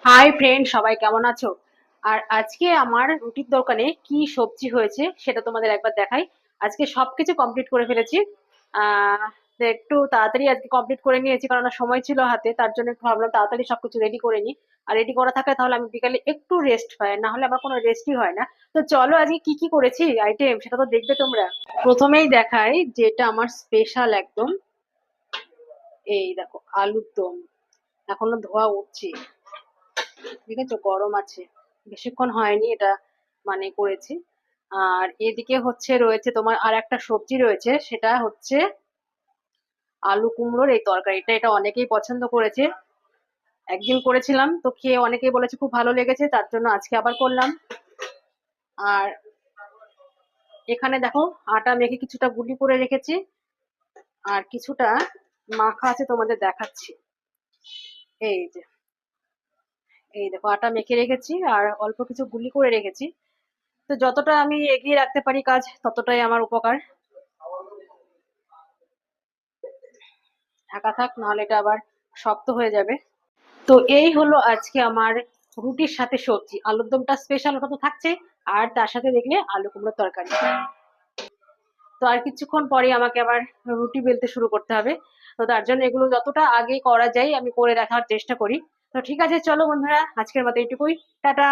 Hi friend, সবাই কেমন আছো? আর আজকে আমার রুটির দোকানে কি সবজি হয়েছে সেটা তোমাদের একবার দেখাই। আজকে সবকিছু কমপ্লিট করে ফেলেছি। তো একটু তাড়াতাড়ি আজকে কমপ্লিট করে নিয়েছি, কারণ আমার সময় ছিল হাতে, তার জন্য একটু ভাবলাম তাড়াতাড়ি সবকিছু রেডি করে নিই। আর রেডি করা থাকলে তাহলে আমি বিকালে একটু রেস্ট পাই, না হলে আমার কোনো রেস্টই হয় না। তো চলো আজকে কি কি করেছি আইটেম সেটা তো দেখবে তোমরা। প্রথমেই দেখাই যেটা আমার স্পেশাল একদম। এই দেখো, আলুর দম। এখনো ধোয়া উঠছে, ঠিক আছে, গরম আছে, বেশিক্ষণ হয়নি এটা করেছি। আর এদিকে হচ্ছে রয়েছে তোমার আর একটা সবজি রয়েছে, সেটা হচ্ছে আলু কুমড়োর এই তরকারিটা। এটা অনেকেই পছন্দ করেছে, একদিন করেছিলাম তো খেয়ে অনেকেই বলেছে খুব ভালো লেগেছে, তার জন্য আজকে আবার করলাম। আর এখানে দেখো, আটা মেখে কিছুটা গুলি করে রেখেছি, আর কিছুটা মাখা আছে, তোমাদের দেখাচ্ছি। এই যে, এই দেখো, আটা মেখে রেখেছি আর অল্প কিছু গুলি করে রেখেছি। তো যতটা আমি এগিয়ে রাখতে পারি কাজ, ততটাই আমার উপকার। ঢাকা থাক, নাহলে এটা আবার শক্ত হয়ে যাবে। তো এই হলো আজকে আমার রুটির সাথে সবজি। আলুর দমটা স্পেশাল, ওটা তো থাকছে। আর তার সাথে দেখলে আলু কুমড়োর তরকারি। তো আর কিছুক্ষণ পরে আমাকে আবার রুটি বেলতে শুরু করতে হবে। তো তার জন্য এগুলো যতটা আগে করা যায় আমি করে রাখার চেষ্টা করি। তো ঠিক আছে, চলো বন্ধুরা, আজকের মতো এইটুকুই। টাটা।